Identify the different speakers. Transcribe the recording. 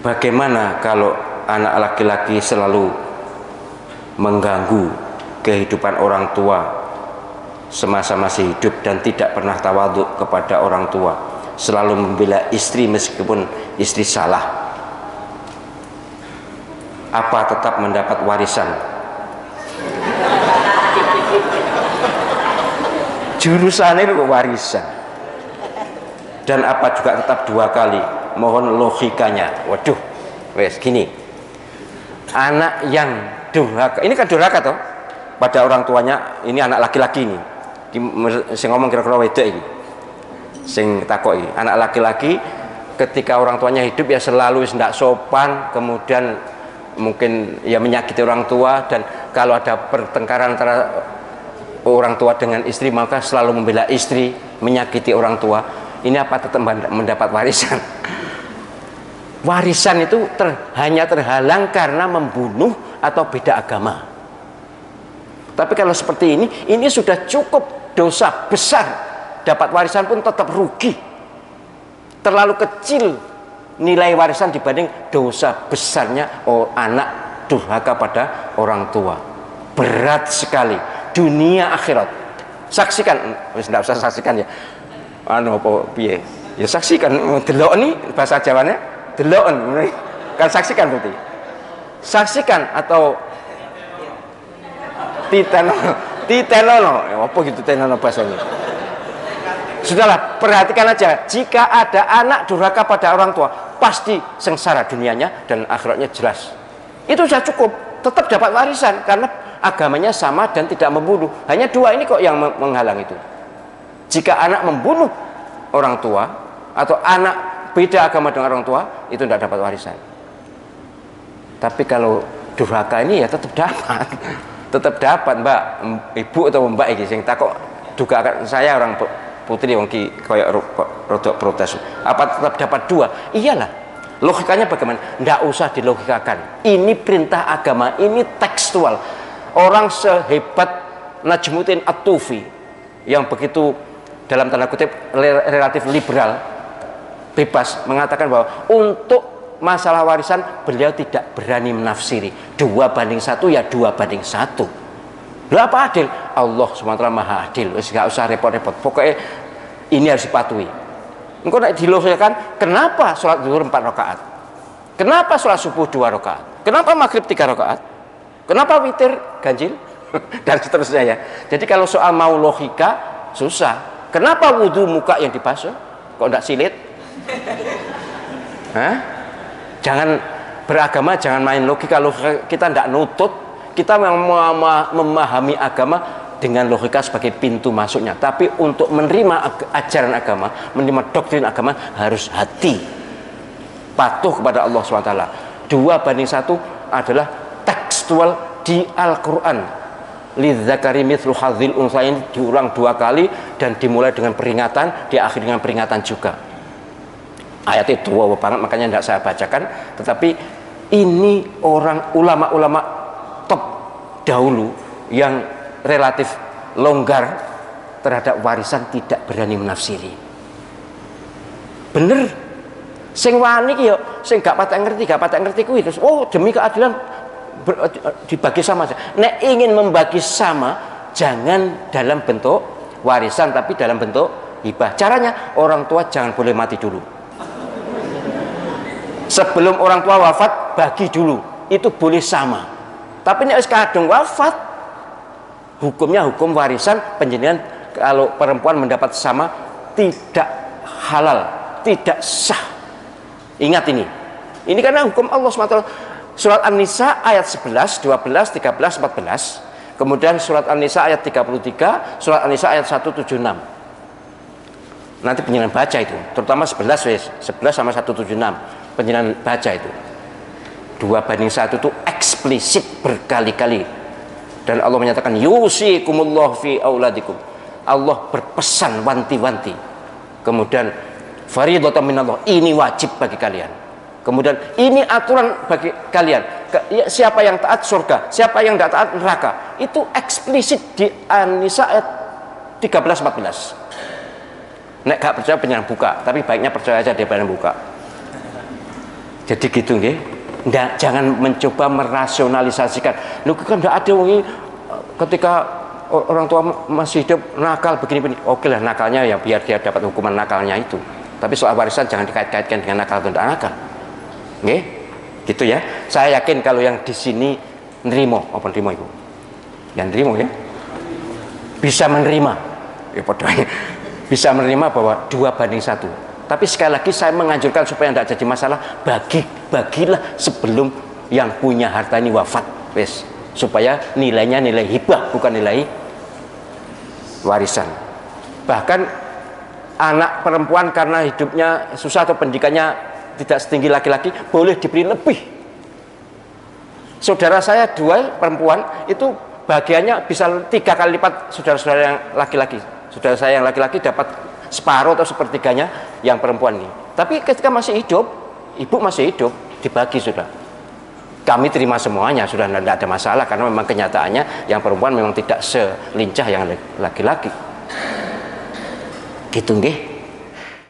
Speaker 1: Bagaimana kalau anak laki-laki selalu mengganggu kehidupan orang tua semasa masih hidup dan tidak pernah tawaduk kepada orang tua, selalu membela istri meskipun istri salah? Apa tetap mendapat warisan? Jurusannya itu warisan. Dan apa juga tetap 2 kali? Mohon logikanya. Waduh, wes gini. Anak yang durhaka, ini kan durhaka toh pada orang tuanya. Ini anak laki-laki ini. Sing ngomong kira-kira wedok ini. Sing takok ini. Anak laki-laki ketika orang tuanya hidup ya selalu tidak sopan, kemudian mungkin ya menyakiti orang tua, dan kalau ada pertengkaran antara orang tua dengan istri maka selalu membela istri, menyakiti orang tua. Ini apa tetap mendapat warisan? Warisan itu hanya terhalang karena membunuh atau beda agama. Tapi kalau seperti ini sudah cukup dosa besar. Dapat warisan pun tetap rugi. Terlalu kecil nilai warisan dibanding dosa besarnya anak durhaka pada orang tua. Berat sekali. Dunia akhirat. Saksikan, tidak usah saksikan ya. Apa piye? Ya saksikan, delok nih bahasa Jawanya, delok kan saksikan berarti. Saksikan atau titenono, apa gitu titenono bahasanya. Sudahlah, perhatikan aja, jika ada anak durhaka pada orang tua, pasti sengsara dunianya dan akhiratnya jelas. Itu sudah cukup, tetap dapat warisan karena agamanya sama dan tidak membunuh. Hanya 2 ini kok yang menghalang itu. Jika anak membunuh orang tua atau anak beda agama dengan orang tua, itu tidak dapat warisan. Tapi kalau durhaka ini ya tetap dapat. Tetap dapat, Mbak, ibu atau Mbak iki sing takok duga saya orang putri wong ki koyo rodok protes. Apa tetap dapat 2? Iyalah. Logikanya bagaimana? Tidak usah dilogikakan. Ini perintah agama, ini tekstual. Orang sehebat Najmuddin At-Tufi yang begitu dalam tanda kutip relatif liberal, bebas, mengatakan bahwa untuk masalah warisan beliau tidak berani menafsiri 2:1 ya 2:1. Lah apa adil? Allah SWT maha adil. Wis gak usah repot-repot. Pokoknya ini harus dipatuhi. Engko nek dilogikakan, kenapa sholat zuhur 4 rakaat? Kenapa sholat subuh 2 rakaat? Kenapa maghrib 3 rakaat? Kenapa witir ganjil? Dan seterusnya ya. Jadi kalau soal mau logika susah. Kenapa wudhu muka yang dibasuh? Kok enggak silit? Hah? Jangan beragama, jangan main logika. Logika kita enggak nutut. Kita memahami agama dengan logika sebagai pintu masuknya. Tapi untuk menerima ajaran agama, menerima doktrin agama harus hati. Patuh kepada Allah SWT. 2:1 adalah tekstual di Al-Quran. Lidzakari mithlu hadzil unthayain diulang 2 kali dan dimulai dengan peringatan, diakhiri dengan peringatan juga. Ayatnya tua banget, makanya tidak saya bacakan. Tetapi ini orang ulama-ulama top dahulu yang relatif longgar terhadap warisan tidak berani menafsiri. Bener. Sing wani ki yo sing gak patek ngerti kuwi terus demi keadilan dibagi sama saja. Nek ingin membagi sama, jangan dalam bentuk warisan tapi dalam bentuk hibah. Caranya orang tua jangan boleh mati dulu. Sebelum orang tua wafat bagi dulu. Itu boleh sama. Tapi nek wis kadung wafat, hukumnya hukum warisan penjenian. Kalau perempuan mendapat sama tidak halal, tidak sah. Ingat ini. Ini karena hukum Allah SWT. Surat An-Nisa ayat 11, 12, 13, 14. Kemudian surat An-Nisa ayat 33, surat An-Nisa ayat 176. Nanti penjelasan baca itu, terutama 11 sama 176. Penjelasan baca itu. 2:1 itu eksplisit berkali-kali. Dan Allah menyatakan yusikumullah fi auladikum. Allah berpesan wanti-wanti. Kemudian faridatan minallah, ini wajib bagi kalian. Kemudian ini aturan bagi kalian. Siapa yang taat surga, siapa yang tidak taat neraka. Itu eksplisit di An-Nisa ayat 13-14. Nek gak percaya pengen buka, tapi baiknya percaya aja dia pengen buka. Jadi gitu nggih. Jangan mencoba merasionalisasikan. Lu kan enggak ada wong ketika orang tua masih hidup nakal begini-begini. Oke lah nakalnya ya biar dia dapat hukuman nakalnya itu. Tapi soal warisan jangan dikait-kaitkan dengan nakal atau tidak nakal. Nggih? Gitu ya. Saya yakin kalau yang di sini nerimo, apa nerimo Ibu? Yang nerimo ya. Bisa menerima. Ya padahal bisa menerima bahwa 2:1. Tapi sekali lagi saya menganjurkan supaya tidak jadi masalah, bagilah sebelum yang punya harta ini wafat, wes, supaya nilainya nilai hibah bukan nilai warisan. Bahkan anak perempuan karena hidupnya susah atau pendidikannya tidak setinggi laki-laki boleh diberi lebih. Saudara saya 2 perempuan itu bagiannya bisa 3 kali lipat saudara-saudara yang laki-laki. Saudara saya yang laki-laki dapat separuh atau sepertiganya yang perempuan ini. Tapi ketika masih hidup, ibu masih hidup, dibagi sudah. Kami terima semuanya, sudah tidak ada masalah karena memang kenyataannya yang perempuan memang tidak selincah yang laki-laki. Gitu nggih.